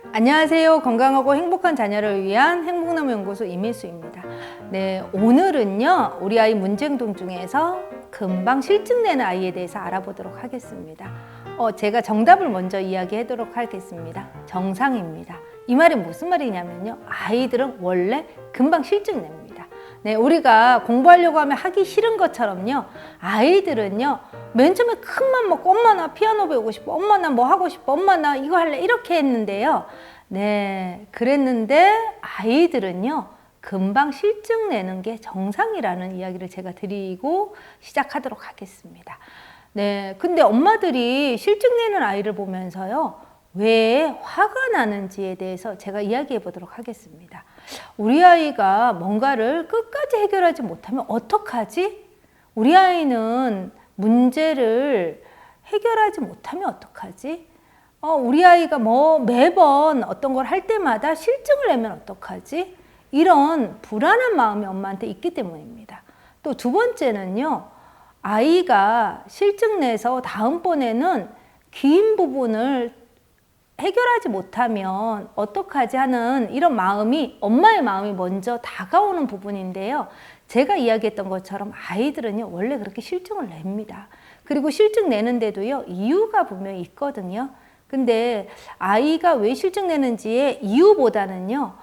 안녕하세요. 건강하고 행복한 자녀를 위한 행복나무 연구소 이미수입니다. 네, 오늘은요, 우리 아이 문제행동 중에서 금방 실증내는 아이에 대해서 알아보도록 하겠습니다. 제가 정답을 먼저 이야기하도록 하겠습니다. 정상입니다. 이 말이 무슨 말이냐면요, 아이들은 원래 금방 실증냅니다. 네, 우리가 공부하려고 하면 하기 싫은 것처럼요, 아이들은요, 맨 처음에 큰 맘 먹고 엄마 나 피아노 배우고 싶어, 엄마 나 뭐 하고 싶어, 엄마 나 이거 할래, 이렇게 했는데요. 네, 그랬는데 아이들은요, 금방 실증 내는 게 정상이라는 이야기를 제가 드리고 시작하도록 하겠습니다. 네, 근데 엄마들이 실증 내는 아이를 보면서요, 왜 화가 나는지에 대해서 제가 이야기해 보도록 하겠습니다. 우리 아이가 뭔가를 끝까지 해결하지 못하면 어떡하지? 우리 아이는 문제를 해결하지 못하면 어떡하지? 우리 아이가 뭐 매번 어떤 걸 할 때마다 실증을 내면 어떡하지? 이런 불안한 마음이 엄마한테 있기 때문입니다. 또 두 번째는요, 아이가 실증 내서 다음번에는 긴 부분을 해결하지 못하면 어떡하지 하는 이런 마음이, 엄마의 마음이 먼저 다가오는 부분인데요. 제가 이야기했던 것처럼 아이들은요, 원래 그렇게 실증을 냅니다. 그리고 실증 내는데도요, 이유가 분명히 있거든요. 근데 아이가 왜 실증 내는지의 이유보다는요,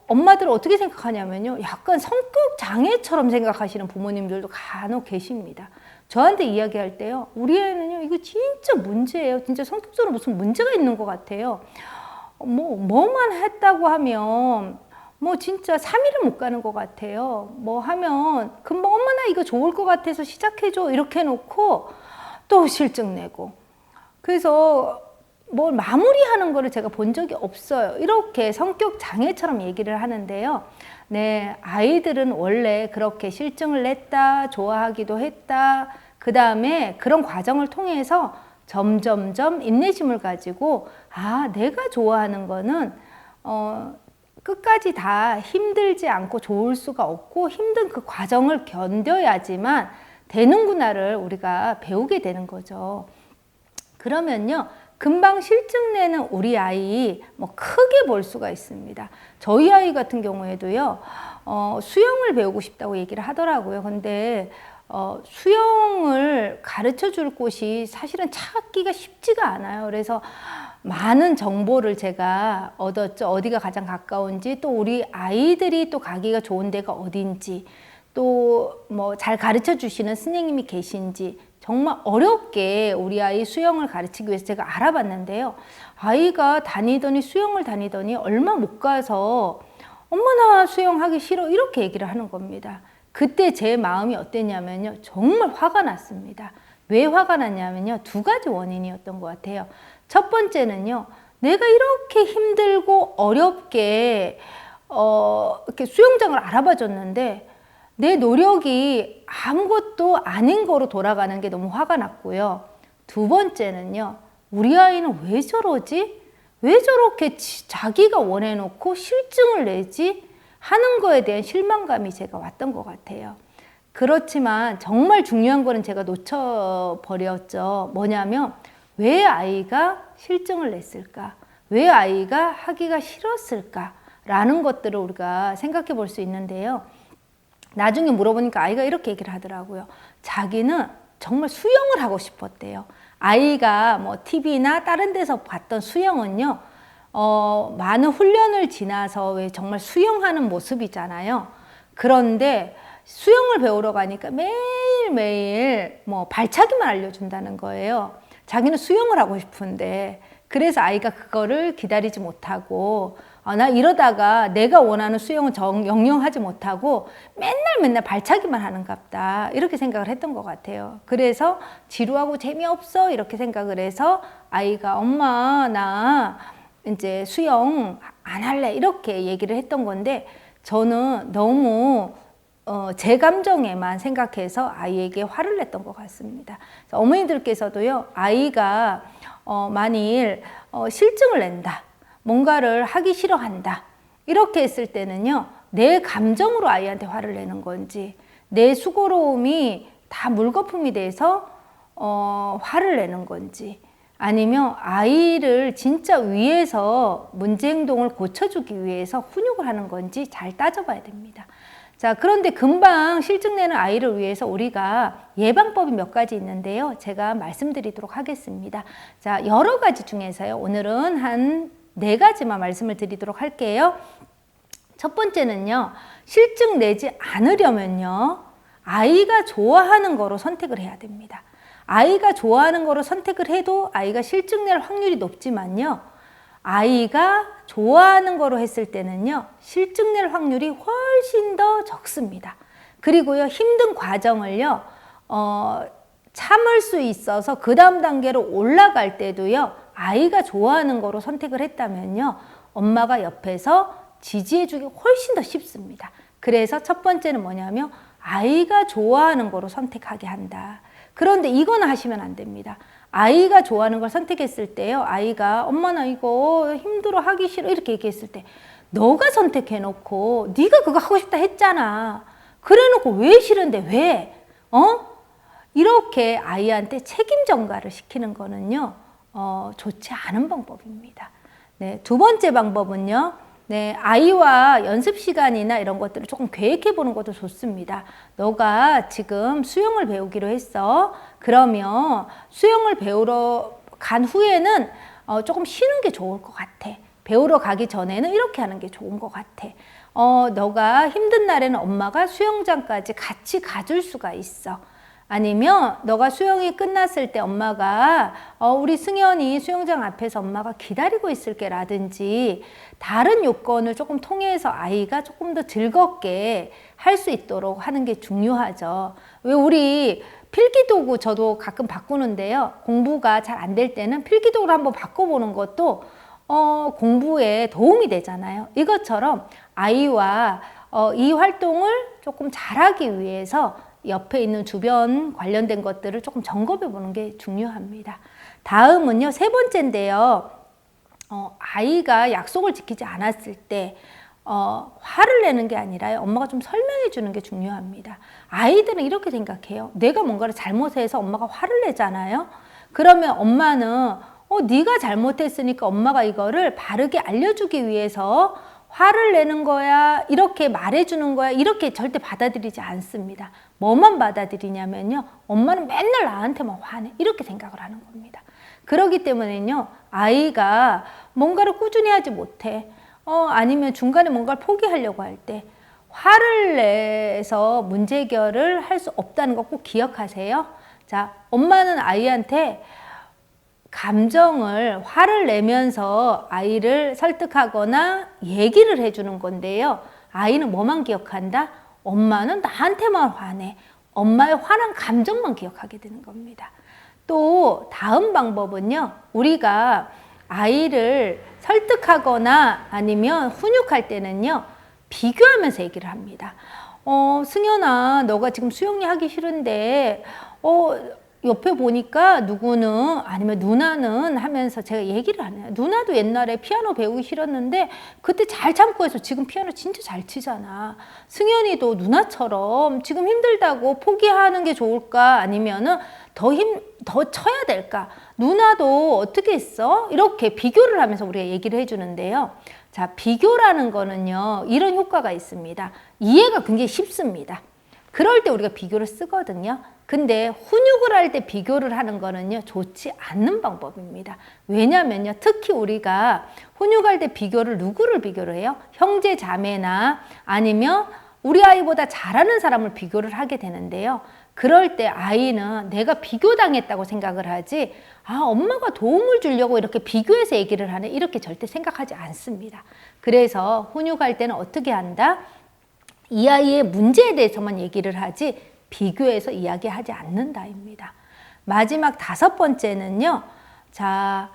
엄마들 어떻게 생각하냐면요, 약간 성격 장애처럼 생각하시는 부모님들도 간혹 계십니다. 저한테 이야기할 때요, 우리 애는요, 이거 진짜 문제예요. 진짜 성격적으로 무슨 문제가 있는 것 같아요. 뭐만 했다고 하면 진짜 3일은 못 가는 것 같아요. 뭐 하면 금방 엄마 나 이거 좋을 것 같아서 시작해줘, 이렇게 해놓고 또 실증 내고. 그래서 뭘 마무리하는 거를 제가 본 적이 없어요. 이렇게 성격 장애처럼 얘기를 하는데요. 네, 아이들은 원래 그렇게 실증을 냈다, 좋아하기도 했다. 그 다음에 그런 과정을 통해서 점점점 인내심을 가지고, 내가 좋아하는 거는 끝까지 다 힘들지 않고 좋을 수가 없고 힘든 그 과정을 견뎌야지만 되는구나를 우리가 배우게 되는 거죠. 그러면요, 금방 실증내는 우리 아이 크게 볼 수가 있습니다. 저희 아이 같은 경우에도요, 수영을 배우고 싶다고 얘기를 하더라고요. 근데 수영을 가르쳐 줄 곳이 사실은 찾기가 쉽지가 않아요. 그래서 많은 정보를 제가 얻었죠. 어디가 가장 가까운지, 또 우리 아이들이 또 가기가 좋은 데가 어딘지, 또 뭐 잘 가르쳐 주시는 선생님이 계신지, 정말 어렵게 우리 아이 수영을 가르치기 위해서 제가 알아봤는데요. 아이가 수영을 다니더니 얼마 못 가서 엄마 나 수영하기 싫어, 이렇게 얘기를 하는 겁니다. 그때 제 마음이 어땠냐면요, 정말 화가 났습니다. 왜 화가 났냐면요, 두 가지 원인이었던 것 같아요. 첫 번째는요, 내가 이렇게 힘들고 어렵게 이렇게 수영장을 알아봐 줬는데 내 노력이 아무것도 아닌 거로 돌아가는 게 너무 화가 났고요. 두 번째는요, 우리 아이는 왜 저러지? 왜 저렇게 자기가 원해놓고 실증을 내지? 하는 거에 대한 실망감이 제가 왔던 것 같아요. 그렇지만 정말 중요한 거는 제가 놓쳐버렸죠. 뭐냐면, 왜 아이가 실증을 냈을까? 왜 아이가 하기가 싫었을까? 라는 것들을 우리가 생각해 볼 수 있는데요. 나중에 물어보니까 아이가 이렇게 얘기를 하더라고요. 자기는 정말 수영을 하고 싶었대요. 아이가 TV나 다른 데서 봤던 수영은요, 많은 훈련을 지나서 왜 정말 수영하는 모습이잖아요. 그런데 수영을 배우러 가니까 매일매일 발차기만 알려준다는 거예요. 자기는 수영을 하고 싶은데, 그래서 아이가 그거를 기다리지 못하고, 나 이러다가 내가 원하는 수영은 영영하지 못하고 맨날 발차기만 하는갑다, 이렇게 생각을 했던 것 같아요. 그래서 지루하고 재미없어, 이렇게 생각을 해서 아이가 엄마 나 이제 수영 안 할래, 이렇게 얘기를 했던 건데, 저는 너무 제 감정에만 생각해서 아이에게 화를 냈던 것 같습니다. 어머니들께서도요, 아이가 만일 실증을 낸다, 뭔가를 하기 싫어한다, 이렇게 했을 때는요, 내 감정으로 아이한테 화를 내는 건지, 내 수고로움이 다 물거품이 돼서 화를 내는 건지, 아니면 아이를 진짜 위해서 문제 행동을 고쳐주기 위해서 훈육을 하는 건지 잘 따져봐야 됩니다. 자, 그런데 금방 실증내는 아이를 위해서 우리가 예방법이 몇 가지 있는데요. 제가 말씀드리도록 하겠습니다. 자, 여러 가지 중에서요. 오늘은 한 4가지만 말씀을 드리도록 할게요. 첫 번째는요. 실증 내지 않으려면요. 아이가 좋아하는 거로 선택을 해야 됩니다. 아이가 좋아하는 거로 선택을 해도 아이가 실증 낼 확률이 높지만요. 아이가 좋아하는 거로 했을 때는요. 실증 낼 확률이 훨씬 더 적습니다. 그리고요. 힘든 과정을요. 참을 수 있어서 그 다음 단계로 올라갈 때도요. 아이가 좋아하는 거로 선택을 했다면요. 엄마가 옆에서 지지해주기 훨씬 더 쉽습니다. 그래서 첫 번째는 뭐냐면 아이가 좋아하는 거로 선택하게 한다. 그런데 이거는 하시면 안 됩니다. 아이가 좋아하는 걸 선택했을 때요. 아이가 엄마 나 이거 힘들어 하기 싫어 이렇게 얘기했을 때 너가 선택해놓고 네가 그거 하고 싶다 했잖아. 그래놓고 왜 싫은데 왜? 이렇게 아이한테 책임 전가를 시키는 거는요. 좋지 않은 방법입니다. 네, 두 번째 방법은요. 네, 아이와 연습 시간이나 이런 것들을 조금 계획해 보는 것도 좋습니다. 너가 지금 수영을 배우기로 했어. 그러면 수영을 배우러 간 후에는 조금 쉬는 게 좋을 것 같아. 배우러 가기 전에는 이렇게 하는 게 좋은 것 같아. 너가 힘든 날에는 엄마가 수영장까지 같이 가줄 수가 있어. 아니면 너가 수영이 끝났을 때 엄마가 우리 승현이 수영장 앞에서 엄마가 기다리고 있을게 라든지 다른 요건을 조금 통해서 아이가 조금 더 즐겁게 할 수 있도록 하는 게 중요하죠. 왜 우리 필기도구 저도 가끔 바꾸는데요. 공부가 잘 안 될 때는 필기도구를 한번 바꿔보는 것도 공부에 도움이 되잖아요. 이것처럼 아이와 이 활동을 조금 잘하기 위해서 옆에 있는 주변 관련된 것들을 조금 점검해 보는 게 중요합니다. 다음은요, 3번째인데요. 아이가 약속을 지키지 않았을 때 화를 내는 게 아니라요. 엄마가 좀 설명해 주는 게 중요합니다. 아이들은 이렇게 생각해요. 내가 뭔가를 잘못해서 엄마가 화를 내잖아요. 그러면 엄마는 네가 잘못했으니까 엄마가 이거를 바르게 알려주기 위해서 화를 내는 거야, 이렇게 말해주는 거야, 이렇게 절대 받아들이지 않습니다. 뭐만 받아들이냐면요. 엄마는 맨날 나한테만 화내. 이렇게 생각을 하는 겁니다. 그렇기 때문에요. 아이가 뭔가를 꾸준히 하지 못해. 아니면 중간에 뭔가를 포기하려고 할 때 화를 내서 문제 해결을 할 수 없다는 거 꼭 기억하세요. 자, 엄마는 아이한테 감정을 화를 내면서 아이를 설득하거나 얘기를 해주는 건데요. 아이는 뭐만 기억한다? 엄마는 나한테만 화내. 엄마의 화난 감정만 기억하게 되는 겁니다. 또 다음 방법은요. 우리가 아이를 설득하거나 아니면 훈육할 때는요. 비교하면서 얘기를 합니다. 승현아, 너가 지금 수영이 하기 싫은데 옆에 보니까 누구는 아니면 누나는 하면서 제가 얘기를 하네요. 누나도 옛날에 피아노 배우기 싫었는데 그때 잘 참고 해서 지금 피아노 진짜 잘 치잖아. 승현이도 누나처럼 지금 힘들다고 포기하는 게 좋을까? 아니면은 더 쳐야 될까? 누나도 어떻게 했어? 이렇게 비교를 하면서 우리가 얘기를 해주는데요. 자, 비교라는 거는요, 이런 효과가 있습니다. 이해가 굉장히 쉽습니다. 그럴 때 우리가 비교를 쓰거든요. 근데 훈육을 할 때 비교를 하는 거는요, 좋지 않는 방법입니다. 왜냐면요, 특히 우리가 훈육할 때 비교를 누구를 비교를 해요? 형제 자매나 아니면 우리 아이보다 잘하는 사람을 비교를 하게 되는데요. 그럴 때 아이는 내가 비교당했다고 생각을 하지, 엄마가 도움을 주려고 이렇게 비교해서 얘기를 하네, 이렇게 절대 생각하지 않습니다. 그래서 훈육할 때는 어떻게 한다? 이 아이의 문제에 대해서만 얘기를 하지 비교해서 이야기하지 않는다입니다. 마지막 5번째는요. 자,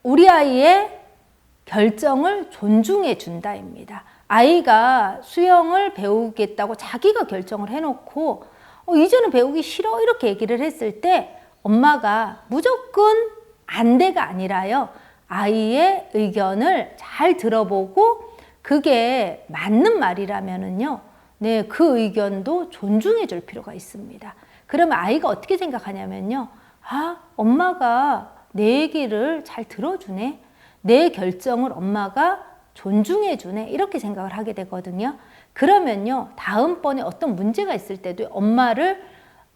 우리 아이의 결정을 존중해 준다입니다. 아이가 수영을 배우겠다고 자기가 결정을 해놓고 이제는 배우기 싫어 이렇게 얘기를 했을 때 엄마가 무조건 안돼가 아니라요. 아이의 의견을 잘 들어보고 그게 맞는 말이라면은요. 네, 그 의견도 존중해 줄 필요가 있습니다. 그러면 아이가 어떻게 생각하냐면요. 아, 엄마가 내 얘기를 잘 들어주네. 내 결정을 엄마가 존중해주네. 이렇게 생각을 하게 되거든요. 그러면요, 다음번에 어떤 문제가 있을 때도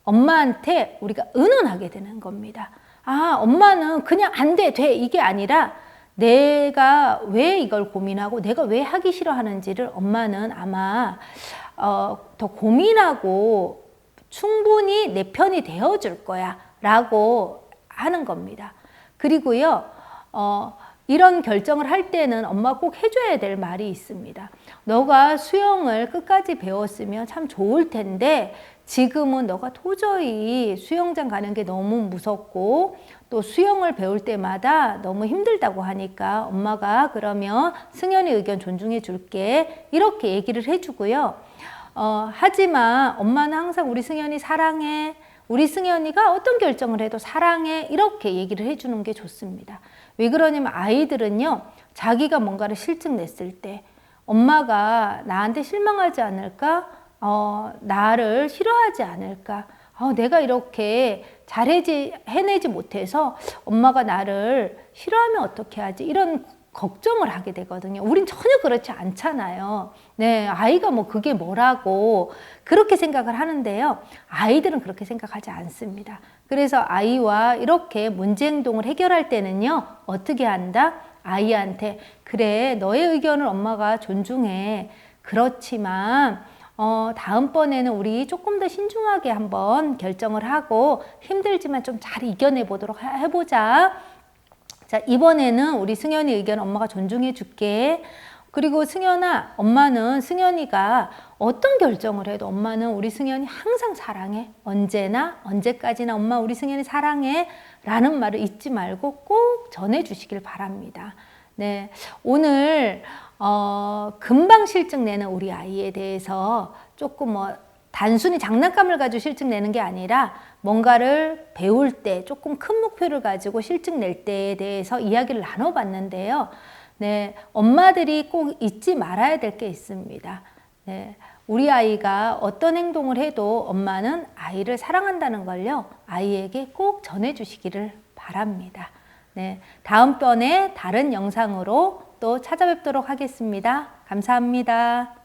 엄마한테 우리가 의논하게 되는 겁니다. 아, 엄마는 그냥 안 돼, 돼. 이게 아니라 내가 왜 이걸 고민하고 내가 왜 하기 싫어하는지를 엄마는 아마 더 고민하고 충분히 내 편이 되어줄 거야 라고 하는 겁니다. 그리고요, 이런 결정을 할 때는 엄마가 꼭 해줘야 될 말이 있습니다. 너가 수영을 끝까지 배웠으면 참 좋을 텐데 지금은 너가 도저히 수영장 가는 게 너무 무섭고 또 수영을 배울 때마다 너무 힘들다고 하니까 엄마가 그러면 승연이 의견 존중해 줄게 이렇게 얘기를 해주고요. 하지만 엄마는 항상 우리 승연이 사랑해, 우리 승연이가 어떤 결정을 해도 사랑해 이렇게 얘기를 해주는 게 좋습니다. 왜 그러냐면 아이들은요, 자기가 뭔가를 실증 냈을 때 엄마가 나한테 실망하지 않을까, 나를 싫어하지 않을까, 내가 이렇게 해내지 못해서 엄마가 나를 싫어하면 어떻게 하지, 이런 걱정을 하게 되거든요. 우린 전혀 그렇지 않잖아요. 네, 아이가 뭐 그게 뭐라고 그렇게 생각을 하는데요. 아이들은 그렇게 생각하지 않습니다. 그래서 아이와 이렇게 문제 행동을 해결할 때는요, 어떻게 한다? 아이한테 그래, 너의 의견을 엄마가 존중해. 그렇지만 다음번에는 우리 조금 더 신중하게 한번 결정을 하고 힘들지만 좀 잘 이겨내 보도록 해보자. 자, 이번에는 우리 승연이 의견 엄마가 존중해 줄게. 그리고 승연아, 엄마는 승연이가 어떤 결정을 해도 엄마는 우리 승연이 항상 사랑해. 언제나 언제까지나 엄마 우리 승연이 사랑해 라는 말을 잊지 말고 꼭 전해 주시길 바랍니다. 네, 오늘 금방 실증 내는 우리 아이에 대해서 조금 단순히 장난감을 가지고 실증 내는 게 아니라 뭔가를 배울 때 조금 큰 목표를 가지고 실증 낼 때에 대해서 이야기를 나눠봤는데요. 네, 엄마들이 꼭 잊지 말아야 될 게 있습니다. 네, 우리 아이가 어떤 행동을 해도 엄마는 아이를 사랑한다는 걸요, 아이에게 꼭 전해주시기를 바랍니다. 네, 다음번에 다른 영상으로 또 찾아뵙도록 하겠습니다. 감사합니다.